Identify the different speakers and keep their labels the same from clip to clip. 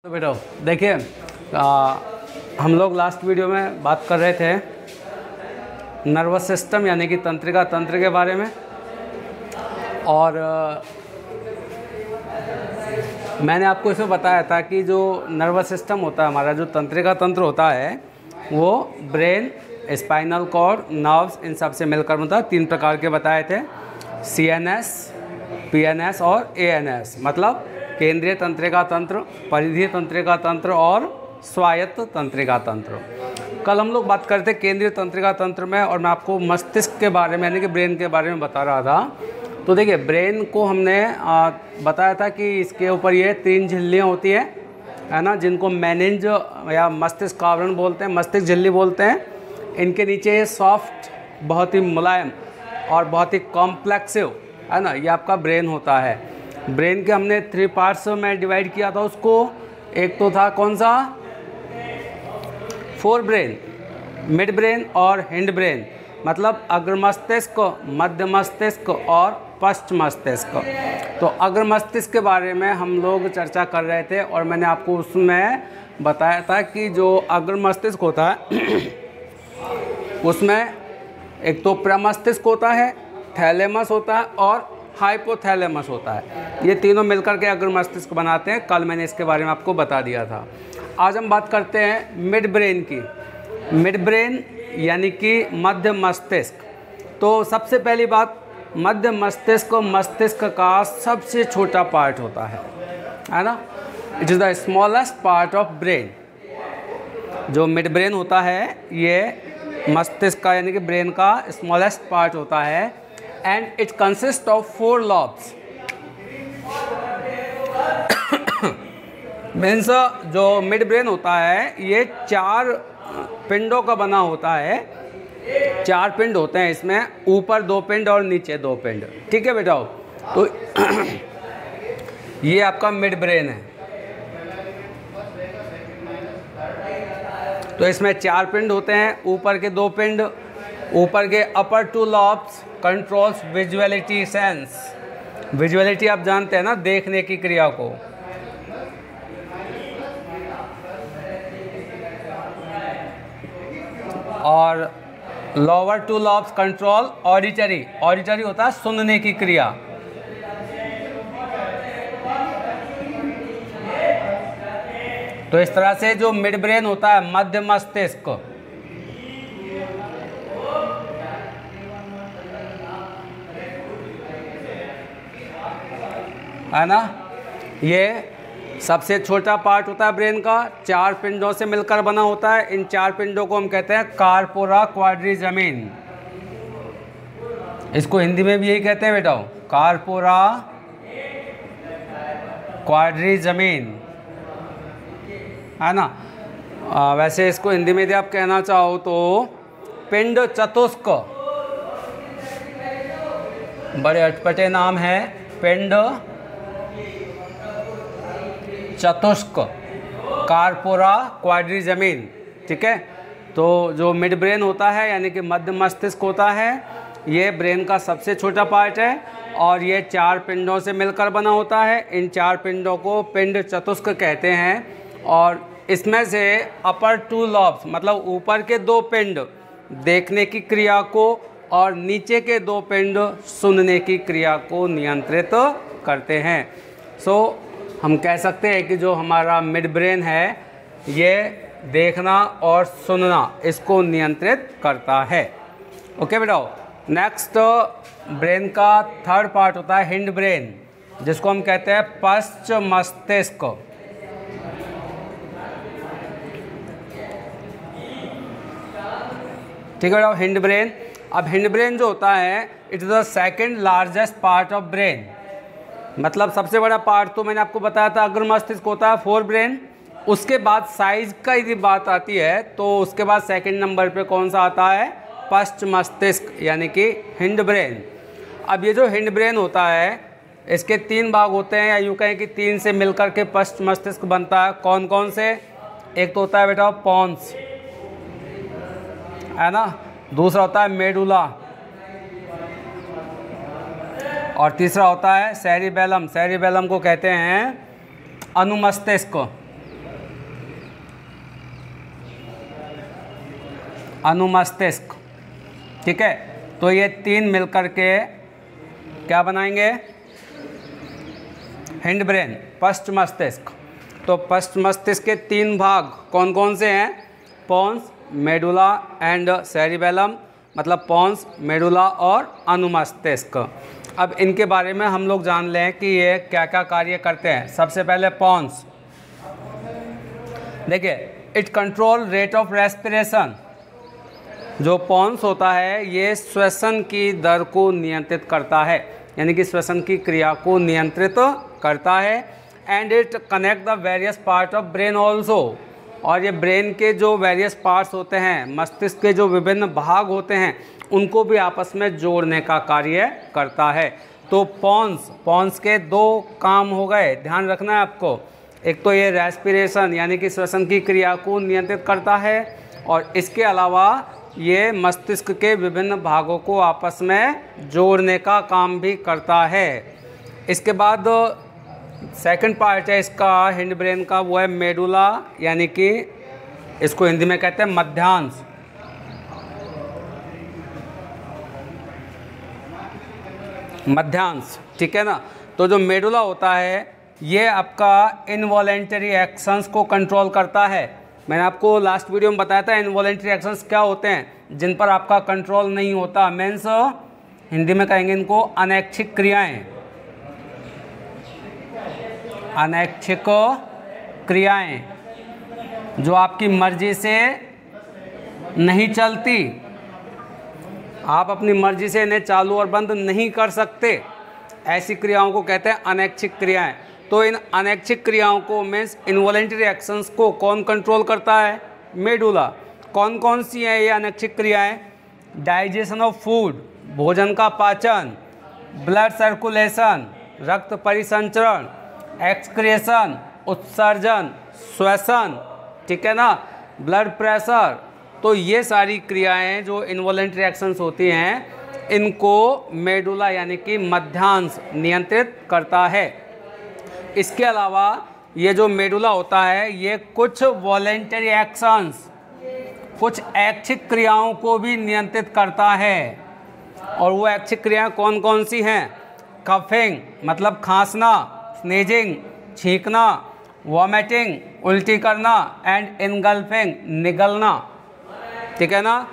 Speaker 1: तो बेटा देखिए, हम लोग लास्ट वीडियो में बात कर रहे थे नर्वस सिस्टम यानी कि तंत्रिका तंत्र के बारे में। और मैंने आपको इसमें बताया था कि जो नर्वस सिस्टम होता है हमारा, जो तंत्रिका तंत्र होता है, वो ब्रेन, स्पाइनल कॉर्ड, नर्व्स, इन सब से मिलकर मतलब 3 प्रकार के बताए थे। CNS, PNS और ANS, मतलब केंद्रीय तंत्रिका तंत्र, परिधीय तंत्रिका तंत्र और स्वायत्त तंत्रिका तंत्र। कल हम लोग बात करते केंद्रीय तंत्रिका तंत्र में, और मैं आपको मस्तिष्क के बारे में यानी कि ब्रेन के बारे में बता रहा था। तो देखिए, ब्रेन को हमने बताया था कि इसके ऊपर ये 3 झिल्लियाँ होती हैं, है ना, जिनको मेनिंज या मस्तिष्क आवरण बोलते हैं, मस्तिष्क झिल्ली बोलते हैं। इनके नीचे ये सॉफ्ट, बहुत ही मुलायम और बहुत ही कॉम्प्लेक्सिव, है ना, ये आपका ब्रेन होता है। ब्रेन के हमने 3 पार्ट्स में डिवाइड किया था उसको। एक तो था कौन सा, फोर ब्रेन, मिड ब्रेन और हिंड ब्रेन, मतलब अग्र मस्तिष्क, मध्य मस्तिष्क और पश्च मस्तिष्क। तो अग्र मस्तिष्क के बारे में हम लोग चर्चा कर रहे थे, और मैंने आपको उसमें बताया था कि जो अग्र मस्तिष्क होता है उसमें एक तो प्रमस्तिष्क होता है, थैलेमस होता है और हाइपोथैलेमस होता है। ये तीनों मिलकर के अग्र मस्तिष्क बनाते हैं। कल मैंने इसके बारे में आपको बता दिया था। आज हम बात करते हैं मिड ब्रेन की। मिड ब्रेन यानी कि मध्य मस्तिष्क। तो सबसे पहली बात, मध्य मस्तिष्क मस्तिष्क का सबसे छोटा पार्ट होता है ना। It is the smallest part of brain. जो मिड ब्रेन होता है ये मस्तिष्क का यानी कि ब्रेन का स्मॉलेस्ट पार्ट होता है। And it consist of 4 lobes. Means जो मिड ब्रेन होता है ये 4 पिंडों का बना होता है। 4 पिंड होते हैं इसमें, ऊपर 2 पिंड और नीचे 2 पिंड। ठीक है बेटा। तो ये आपका मिड ब्रेन है। तो इसमें 4 पिंड होते हैं, ऊपर के 2 पिंड। ऊपर के अपर 2 lobes controls visuality sense. Visuality आप जानते हैं ना, देखने की क्रिया को। और lower 2 lobes control auditory. Auditory होता है सुनने की क्रिया। तो इस तरह से जो मिड ब्रेन होता है, मध्य मस्तिष्क, है ना, ये सबसे छोटा पार्ट होता है ब्रेन का। 4 पिंडों से मिलकर बना होता है। इन 4 पिंडों को हम कहते हैं कार्पोरा क्वाड्रिजमीन। इसको हिंदी में भी यही कहते हैं बेटा, कार्पोरा क्वाड्रिजमीन, है ना। वैसे इसको हिंदी में यदि आप कहना चाहो तो पिंड चतुष्क। बड़े अटपटे नाम है, पिंड चतुष्क, कार्पोरा क्वाड्रिजमीन। ठीक है। तो जो मिड ब्रेन होता है यानी कि मध्य मस्तिष्क होता है, ये ब्रेन का सबसे छोटा पार्ट है और ये 4 पिंडों से मिलकर बना होता है। इन 4 पिंडों को पिंड चतुष्क कहते हैं। और इसमें से अपर 2 लॉब्स मतलब ऊपर के 2 पिंड देखने की क्रिया को और नीचे के 2 पिंड सुनने की क्रिया को नियंत्रित करते हैं। सो हम कह सकते हैं कि जो हमारा मिड ब्रेन है ये देखना और सुनना इसको नियंत्रित करता है। ओके बेटा। नेक्स्ट, ब्रेन का 3rd पार्ट होता है हिंड ब्रेन, जिसको हम कहते हैं पश्च मस्तिष्क। ठीक है बेटा, हिंड ब्रेन। अब हिंड ब्रेन जो होता है, it is the 2nd largest part of brain. मतलब सबसे बड़ा पार्ट तो मैंने आपको बताया था अग्र मस्तिष्क होता है, 4 ब्रेन। उसके बाद साइज का यदि बात आती है तो उसके बाद 2nd नंबर पे कौन सा आता है, पश्च मस्तिष्क यानी कि हिंड ब्रेन। अब ये जो हिंड ब्रेन होता है इसके 3 भाग होते हैं, या यूँ कहें कि 3 से मिलकर के पश्च मस्तिष्क बनता है। कौन कौन से? एक तो होता है बेटा पॉन्स, है ना, दूसरा होता है मेडुला, और तीसरा होता है सेरिबेलम। सेरिबेलम को कहते हैं अनुमस्तिष्क। अनुमस्तिष्क। ठीक है, तो ये तीन मिलकर के क्या बनाएंगे? हिंड ब्रेन, पश्च मस्तिष्क। तो पश्च मस्तिष्क के तीन भाग कौन कौन से हैं? पोन्स, मेडुला एंड सेरिबेलम, मतलब पोन्स, मेडुला और अनुमस्तिष्क। अब इनके बारे में हम लोग जान लें कि ये क्या क्या कार्य करते हैं। सबसे पहले पोन्स, देखिए, it control rate of respiration. जो पोन्स होता है ये श्वसन की दर को नियंत्रित करता है, यानी कि श्वसन की क्रिया को नियंत्रित करता है। And it connect the various part of brain also, और ये ब्रेन के जो वेरियस पार्ट्स होते हैं, मस्तिष्क के जो विभिन्न भाग होते हैं, उनको भी आपस में जोड़ने का कार्य करता है। तो पोन्स के दो काम हो गए, ध्यान रखना है आपको। एक तो ये रेस्पिरेशन यानी कि श्वसन की क्रिया को नियंत्रित करता है, और इसके अलावा ये मस्तिष्क के विभिन्न भागों को आपस में जोड़ने का काम भी करता है। इसके बाद सेकंड पार्ट है इसका हिंड ब्रेन का, वो है मेडुला, यानी कि इसको हिंदी में कहते हैं मध्यांश। मध्यांश, ठीक है ना। तो जो मेडुला होता है ये आपका इनवॉलेंटरी एक्शंस को कंट्रोल करता है। मैंने आपको लास्ट वीडियो में बताया था इनवॉलेंटरी एक्शंस क्या होते हैं, जिन पर आपका कंट्रोल नहीं होता। मीन्स हिंदी में कहेंगे इनको अनैच्छिक क्रियाएं। अनैच्छिक क्रियाएं जो आपकी मर्जी से नहीं चलती, आप अपनी मर्जी से इन्हें चालू और बंद नहीं कर सकते, ऐसी क्रियाओं को कहते हैं अनैच्छिक क्रियाएं। तो इन अनैच्छिक क्रियाओं को मीन्स इनवॉलेंटरी एक्शंस को कौन कंट्रोल करता है? मेडुला। कौन कौन सी हैं ये अनैच्छिक क्रियाएं? डाइजेशन ऑफ फूड, भोजन का पाचन, ब्लड सर्कुलेशन, रक्त परिसंचरण, एक्सक्रिएशन, उत्सर्जन, श्वसन, ठीक है ना, ब्लड प्रेशर। तो ये सारी क्रियाएं जो इनवॉलेंटरी एक्शंस होती हैं, इनको मेडुला यानी कि मध्यांश नियंत्रित करता है। इसके अलावा ये जो मेडुला होता है ये कुछ वॉलेंटरी एक्शंस, कुछ ऐच्छिक क्रियाओं को भी नियंत्रित करता है। और वो ऐच्छिक क्रियाएं कौन कौन सी हैं? कफिंग मतलब खांसना, स्नीजिंग छींकना, वॉमिटिंग उल्टी करना, एंड इनगल्फिंग निगलना, ठीक है ना।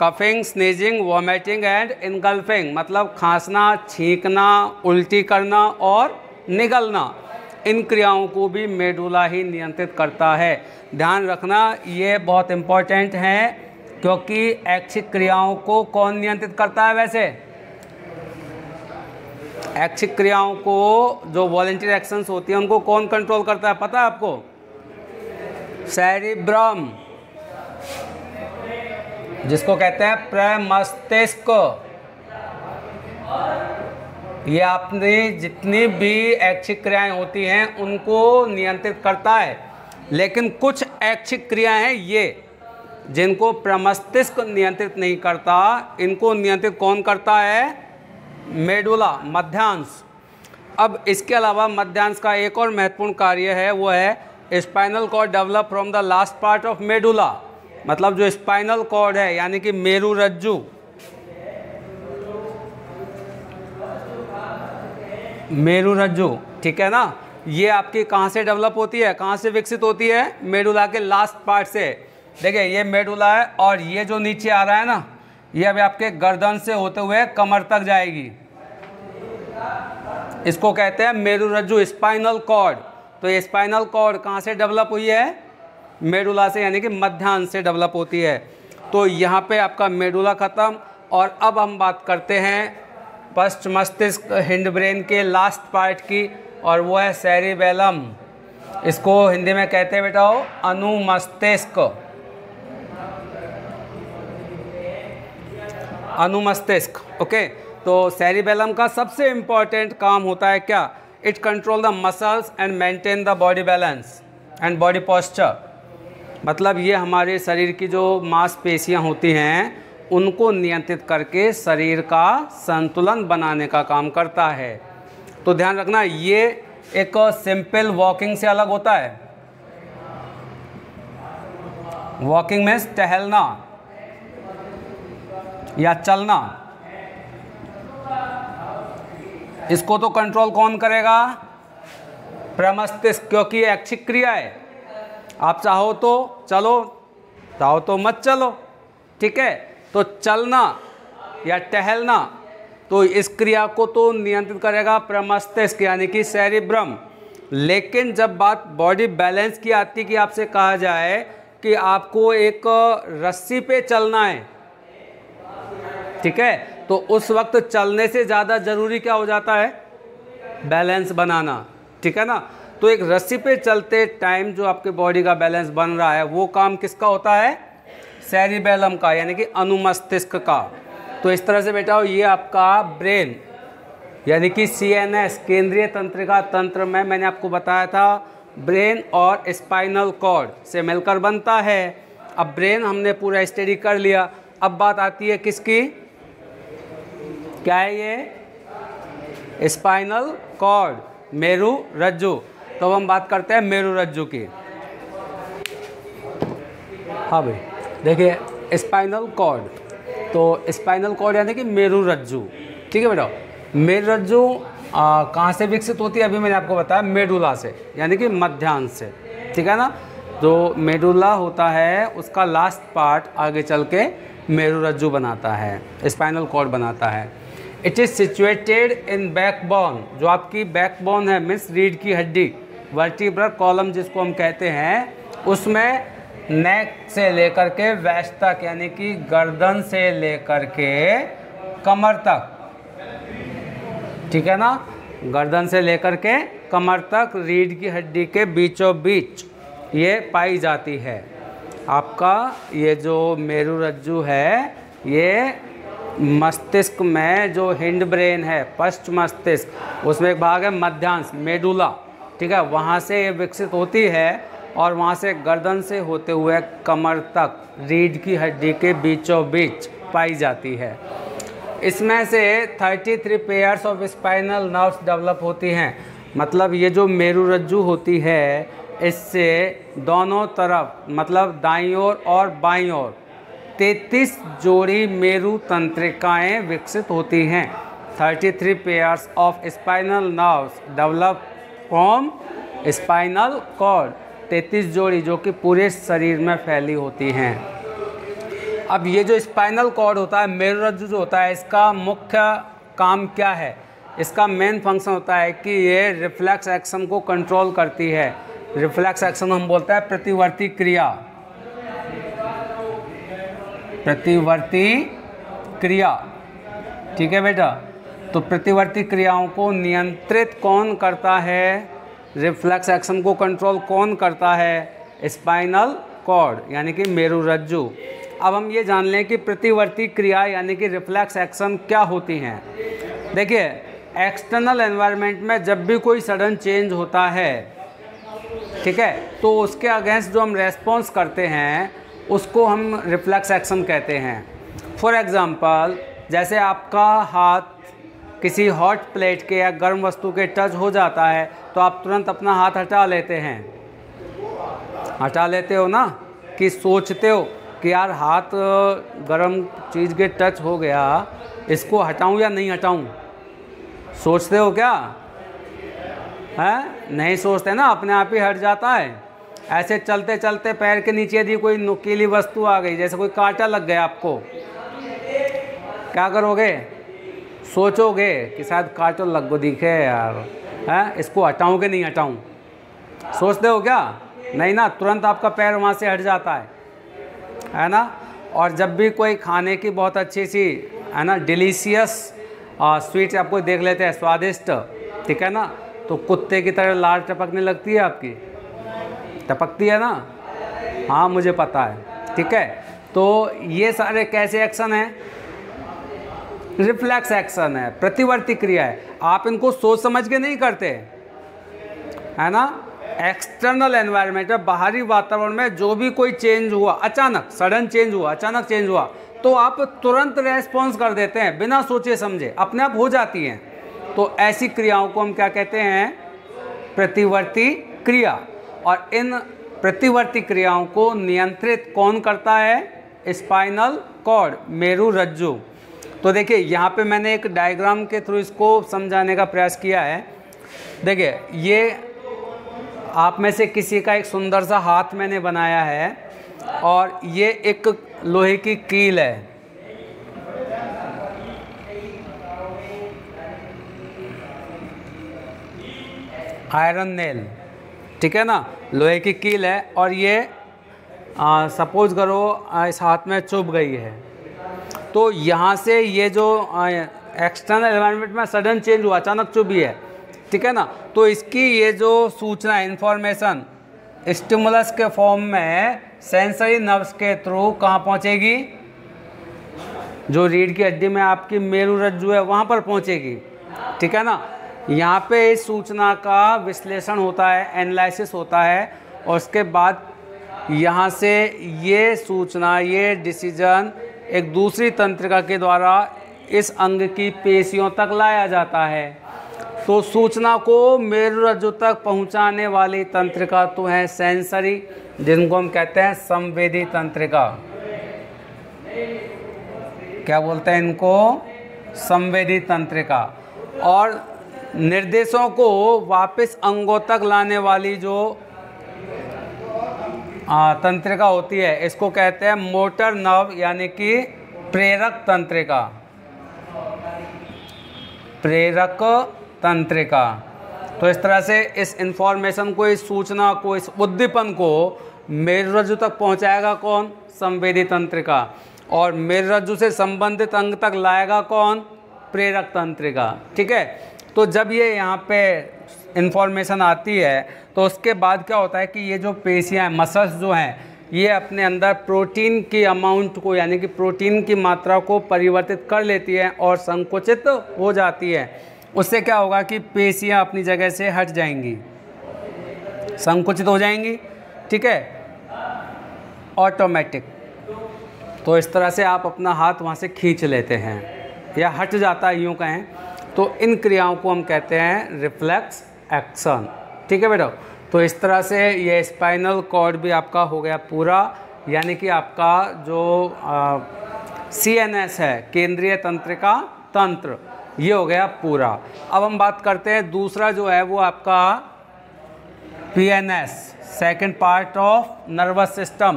Speaker 1: Coughing, sneezing, vomiting and engulfing मतलब खांसना, छींकना, उल्टी करना और निगलना, इन क्रियाओं को भी मेडुला ही नियंत्रित करता है। ध्यान रखना ये बहुत इम्पोर्टेंट है, क्योंकि ऐच्छिक क्रियाओं को कौन नियंत्रित करता है? वैसे ऐच्छिक क्रियाओं को जो वॉलेंटरी एक्शंस होती हैं उनको कौन कंट्रोल करता है, पता है आपको? सेरिब्रम, जिसको कहते हैं प्रमस्तिष्क। ये आपने जितनी भी ऐच्छिक क्रियाएं होती हैं उनको नियंत्रित करता है, लेकिन कुछ ऐच्छिक क्रियाएं हैं ये जिनको प्रमस्तिष्क नियंत्रित नहीं करता। इनको नियंत्रित कौन करता है? मेडुला, मध्यांश। अब इसके अलावा मध्यांश का एक और महत्वपूर्ण कार्य है, वो है spinal cord develop from the last part of medulla. मतलब जो स्पाइनल कॉर्ड है यानी कि मेरुरज्जु, मेरुरज्जु, ठीक है ना, ये आपकी कहाँ से डेवलप होती है, कहाँ से विकसित होती है? मेडुला के लास्ट पार्ट से। देखिए ये मेडुला है और ये जो नीचे आ रहा है ना, ये अभी आपके गर्दन से होते हुए कमर तक जाएगी। इसको कहते हैं मेरुरज्जु, स्पाइनल कॉर्ड। तो ये स्पाइनल कॉर्ड कहाँ से डेवलप हुई है? मेडुला से, यानी कि मध्यांश से डेवलप होती है। तो यहाँ पे आपका मेडुला ख़त्म। और अब हम बात करते हैं पश्च मस्तिष्क हिंड ब्रेन के लास्ट पार्ट की, और वो है सेरिबेलम। इसको हिंदी में कहते हैं बेटा हो अनुमस्तिष्क। अनुमस्तिष्क, ओके। तो सेरिबेलम का सबसे इम्पॉर्टेंट काम होता है क्या? It control the muscles and maintain the body balance and body posture. मतलब ये हमारे शरीर की जो मांसपेशियां होती हैं उनको नियंत्रित करके शरीर का संतुलन बनाने का काम करता है। तो ध्यान रखना ये एक सिंपल वॉकिंग से अलग होता है। वॉकिंग में टहलना, या चलना, इसको तो कंट्रोल कौन करेगा? प्रमस्तिष्क, क्योंकि ये ऐच्छिक क्रिया है। आप चाहो तो चलो, चाहो तो मत चलो, ठीक है। तो चलना या टहलना, तो इस क्रिया को तो नियंत्रित करेगा प्रमस्तिष्क यानी कि सेरिब्रम। लेकिन जब बात बॉडी बैलेंस की आती कि आपसे कहा जाए कि आपको एक रस्सी पे चलना है, ठीक है, तो उस वक्त चलने से ज़्यादा ज़रूरी क्या हो जाता है? बैलेंस बनाना, ठीक है ना। तो एक रस्सी पे चलते टाइम जो आपके बॉडी का बैलेंस बन रहा है वो काम किसका होता है? सेरिबेलम का, यानी कि अनुमस्तिष्क का। तो इस तरह से बेटा ये आपका ब्रेन यानी कि CNS केंद्रीय तंत्रिका तंत्र में मैंने आपको बताया था ब्रेन और स्पाइनल कॉर्ड से मिलकर बनता है। अब ब्रेन हमने पूरा स्टडी कर लिया, अब बात आती है किसकी? क्या है ये? स्पाइनल कॉर्ड, मेरु रज्जु। तो अब हम बात करते हैं मेरु रज्जु की। हाँ भाई देखिए स्पाइनल कॉर्ड, तो स्पाइनल कॉर्ड यानी कि मेरु रज्जु, ठीक है बेटा। मेरु रज्जु कहाँ से विकसित होती है? अभी मैंने आपको बताया मेडुला से, यानी कि मध्यांश से, ठीक है ना। जो मेडुला होता है उसका लास्ट पार्ट आगे चल के मेरु रज्जु बनाता है, स्पाइनल कॉर्ड बनाता है। It is situated in backbone, जो आपकी बैकबोन है मीन्स रीढ़ की हड्डी, वर्टिब्रल कॉलम जिसको हम कहते हैं, उसमें नेक से लेकर के वैस्ट तक यानी कि गर्दन से लेकर के कमर तक, ठीक है ना, गर्दन से लेकर के कमर तक रीढ़ की हड्डी के बीचों बीच ये पाई जाती है। आपका ये जो मेरु रज्जु है ये मस्तिष्क में जो हिंड ब्रेन है, पश्च मस्तिष्क, उसमें एक भाग है मध्यांश मेडुला, ठीक है, वहाँ से ये विकसित होती है और वहाँ से गर्दन से होते हुए कमर तक रीढ़ की हड्डी के बीचों बीच पाई जाती है। इसमें से 33 pairs of spinal nerves develop होती हैं। मतलब ये जो मेरु रज्जु होती है इससे दोनों तरफ मतलब दाईं ओर और बाईं ओर 33 जोड़ी मेरु तंत्रिकाएं विकसित होती हैं। 33 pairs of spinal nerves develop from spinal cord, 33 जोड़ी जो कि पूरे शरीर में फैली होती हैं। अब ये जो स्पाइनल कॉर्ड होता है, मेरु रज्जु जो होता है, इसका मुख्य काम क्या है? इसका मेन फंक्शन होता है कि ये रिफ्लेक्स एक्शन को कंट्रोल करती है। रिफ्लेक्स एक्शन हम बोलते हैं प्रतिवर्ती क्रिया, प्रतिवर्ती क्रिया, ठीक है बेटा। तो प्रतिवर्ती क्रियाओं को नियंत्रित कौन करता है? रिफ्लेक्स एक्शन को कंट्रोल कौन करता है? स्पाइनल कॉर्ड यानी कि मेरु रज्जु। अब हम ये जान लें कि प्रतिवर्ती क्रिया यानी कि रिफ्लेक्स एक्शन क्या होती हैं। देखिए एक्सटर्नल एनवायरनमेंट में जब भी कोई सडन चेंज होता है, ठीक है, तो उसके अगेंस्ट जो हम रेस्पॉन्स करते हैं उसको हम रिफ्लेक्स एक्शन कहते हैं। फॉर एग्ज़ाम्पल जैसे आपका हाथ किसी हॉट प्लेट के या गर्म वस्तु के टच हो जाता है तो आप तुरंत अपना हाथ हटा लेते हैं, हटा लेते हो ना, कि सोचते हो कि यार हाथ गर्म चीज़ के टच हो गया, इसको हटाऊं या नहीं हटाऊं? सोचते हो क्या? हैं? नहीं सोचते ना, अपने आप ही हट जाता है। ऐसे चलते चलते पैर के नीचे यदि कोई नुकीली वस्तु आ गई, जैसे कोई कांटा लग गया आपको, क्या करोगे? सोचोगे कि शायद कांटा लग गो दिखे यार, हैं, इसको हटाऊं कि नहीं हटाऊं? सोचते हो क्या? नहीं ना, तुरंत आपका पैर वहाँ से हट जाता है ना। और जब भी कोई खाने की बहुत अच्छी सी है ना डिलीशियस स्वीट्स आपको देख लेते हैं, स्वादिष्ट, ठीक है ना, तो कुत्ते की तरह लार टपकने लगती है आपकी, टपकती है ना? हाँ मुझे पता है, ठीक है। तो ये सारे कैसे एक्शन हैं? रिफ्लेक्स एक्शन है, प्रतिवर्ती क्रिया है। आप इनको सोच समझ के नहीं करते, है ना। एक्सटर्नल एनवायरनमेंट में, बाहरी वातावरण में जो भी कोई चेंज हुआ, अचानक सडन चेंज हुआ, अचानक चेंज हुआ, तो आप तुरंत रेस्पॉन्स कर देते हैं बिना सोचे समझे, अपने आप हो जाती हैं। तो ऐसी क्रियाओं को हम क्या कहते हैं? प्रतिवर्ती क्रिया। और इन प्रतिवर्ती क्रियाओं को नियंत्रित कौन करता है? स्पाइनल कॉर्ड, मेरु रज्जु। तो देखिए यहाँ पे मैंने एक डायग्राम के थ्रू इसको समझाने का प्रयास किया है। देखिए ये आप में से किसी का एक सुंदर सा हाथ मैंने बनाया है और ये एक लोहे की कील है। आयरन नेल, ठीक है ना, लोहे की कील है और ये सपोज करो इस हाथ में चुभ गई है, तो यहाँ से ये जो एक्सटर्नल एनवायरनमेंट में सडन चेंज हुआ, अचानक चुभी है, ठीक है ना, तो इसकी ये जो सूचना इंफॉर्मेशन स्टिमुलस के फॉर्म में सेंसरी नर्व्स के थ्रू कहाँ पहुँचेगी, जो रीढ़ की हड्डी में आपकी मेरुरज्जु है वहाँ पर पहुँचेगी, ठीक है ना। यहाँ पे इस सूचना का विश्लेषण होता है, एनालिसिस होता है और उसके बाद यहाँ से ये सूचना, ये डिसीजन एक दूसरी तंत्रिका के द्वारा इस अंग की पेशियों तक लाया जाता है। तो सूचना को मेरुरज्जु तक पहुँचाने वाली तंत्रिका तो है सेंसरी, जिनको हम कहते हैं संवेदी तंत्रिका। क्या बोलते हैं इनको, संवेदी तंत्रिका। और निर्देशों को वापस अंगों तक लाने वाली जो तंत्रिका होती है इसको कहते हैं मोटर नर्व, यानी कि प्रेरक तंत्रिका। प्रेरक तंत्रिका। तो इस तरह से इस इंफॉर्मेशन को, इस सूचना को, इस उद्दीपन को मेरुरज्जु तक पहुंचाएगा कौन, संवेदी तंत्रिका, और मेरुरज्जु से संबंधित अंग तक लाएगा कौन, प्रेरक तंत्रिका, ठीक है। तो जब ये यहाँ पे इंफॉर्मेशन आती है तो उसके बाद क्या होता है कि ये जो पेशियाँ, मसल्स जो हैं, ये अपने अंदर प्रोटीन की अमाउंट को, यानी कि प्रोटीन की मात्रा को परिवर्तित कर लेती है और संकुचित हो जाती है। उससे क्या होगा कि पेशियाँ अपनी जगह से हट जाएंगी, संकुचित हो जाएंगी, ठीक है, ऑटोमेटिक। तो इस तरह से आप अपना हाथ वहाँ से खींच लेते हैं या हट जाता है, यूँ कहें तो इन क्रियाओं को हम कहते हैं रिफ्लेक्स एक्शन, ठीक है बेटा। तो इस तरह से ये स्पाइनल कॉर्ड भी आपका हो गया पूरा, यानी कि आपका जो CNS है, केंद्रीय तंत्रिका तंत्र, ये हो गया पूरा। अब हम बात करते हैं दूसरा जो है वो आपका PNS, second part of nervous system,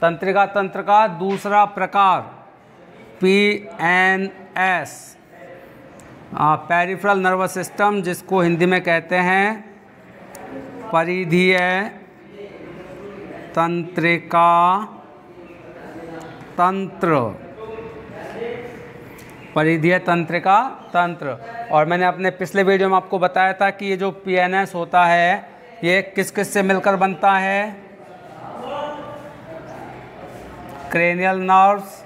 Speaker 1: तंत्रिका तंत्र का दूसरा प्रकार PNS, पेरिफेरल नर्वस सिस्टम, जिसको हिंदी में कहते हैं परिधीय तंत्रिका तंत्र, परिधीय तंत्रिका तंत्र। और मैंने अपने पिछले वीडियो में आपको बताया था कि ये जो PNS होता है ये किस किस से मिलकर बनता है, क्रेनियल नर्व्स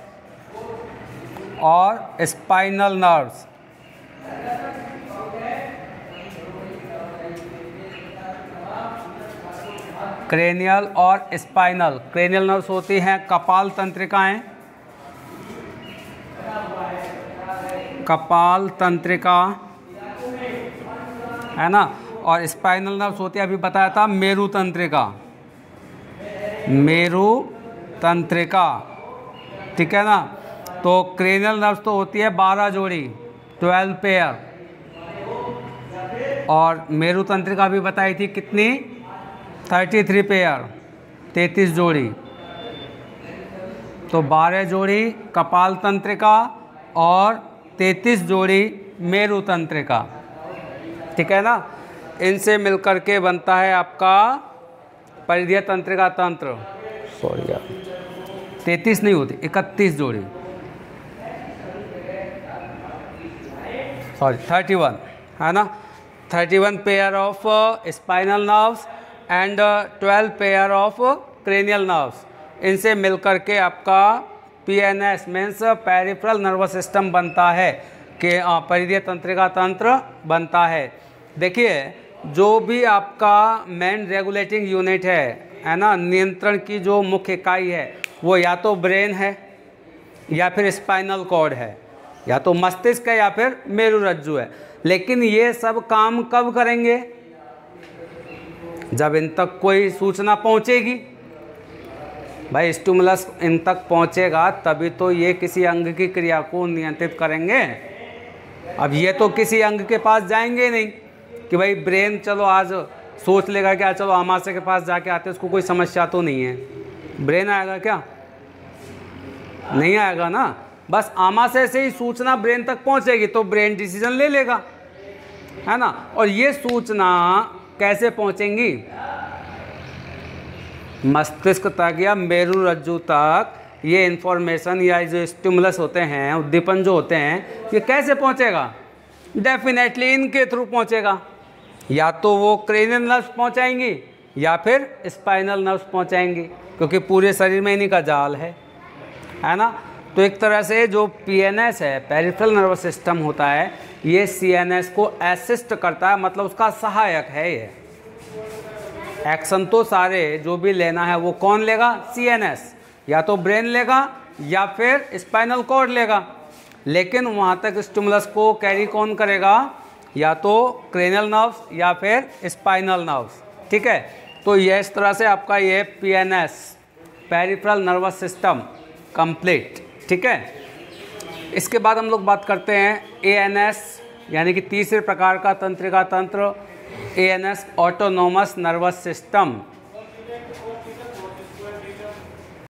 Speaker 1: और स्पाइनल नर्व्स। क्रेनियल और स्पाइनल। क्रेनियल नर्व्स होती हैं कपाल तंत्रिकाएं, कपाल तंत्रिका है ना, और स्पाइनल नर्व्स होती है, अभी बताया था, मेरु तंत्रिका, मेरु तंत्रिका, ठीक है ना। तो क्रेनियल नर्व्स तो होती है 12 जोड़ी, 12 पेयर, और मेरु तंत्रिका भी बताई थी कितनी, 33 पेयर, 33 जोड़ी। तो 12 जोड़ी कपाल तंत्रिका और 33 जोड़ी मेरु तंत्रिका, ठीक है ना। इनसे मिलकर के बनता है आपका परिधीय तंत्रिका तंत्र। सॉरी यार, 33 नहीं होती, 31 जोड़ी, सॉरी 31 है ना, 31 pair of spinal nerves and 12 pair of cranial nerves. इनसे मिलकर के आपका PNS means peripheral nervous system बनता है, कि परिधीय तंत्रिका तंत्र बनता है। देखिए जो भी आपका मेन रेगुलेटिंग यूनिट है ना, नियंत्रण की जो मुख्य इकाई है, वो या तो ब्रेन है या फिर स्पाइनल कॉर्ड है, या तो मस्तिष्क है या फिर मेरुरज्जु है। लेकिन ये सब काम कब करेंगे, जब इन तक कोई सूचना पहुंचेगी, भाई स्टिमुलस इन तक पहुंचेगा तभी तो ये किसी अंग की क्रिया को नियंत्रित करेंगे। अब ये तो किसी अंग के पास जाएंगे नहीं कि भाई ब्रेन चलो आज सोच लेगा क्या चलो आमाशय के पास जाके आते, उसको कोई समस्या तो नहीं है। ब्रेन आएगा क्या? नहीं आएगा ना। बस आमाशय से ही सूचना ब्रेन तक पहुंचेगी तो ब्रेन डिसीजन ले लेगा, है ना। और ये सूचना कैसे पहुंचेंगी? मस्तिष्क तक या मेरु रज्जु तक ये इन्फॉर्मेशन या जो स्टिमुलस होते हैं, उद्दीपन जो होते हैं, ये कैसे पहुंचेगा? डेफिनेटली इनके थ्रू पहुंचेगा। या तो वो क्रेनियल नर्व्स पहुंचाएंगी या फिर स्पाइनल नर्व्स पहुंचाएंगी, क्योंकि पूरे शरीर में इन्हीं का जाल है ना। तो एक तरह से जो पीएनएस है, पेरिफेरल नर्वस सिस्टम होता है, ये सीएनएस को असिस्ट करता है, मतलब उसका सहायक है। ये एक्शन तो सारे जो भी लेना है वो कौन लेगा? सीएनएस, या तो ब्रेन लेगा या फिर स्पाइनल कॉर्ड लेगा। लेकिन वहाँ तक स्टिमुलस को कैरी कौन करेगा? या तो क्रेनियल नर्व्स या फिर स्पाइनल नर्व्स, ठीक है। तो यह इस तरह से आपका ये PNS, peripheral nervous system complete, ठीक है। इसके बाद हम लोग बात करते हैं एएनएस, यानी कि तीसरे प्रकार का तंत्रिका तंत्र, एएनएस ऑटोनोमस नर्वस सिस्टम।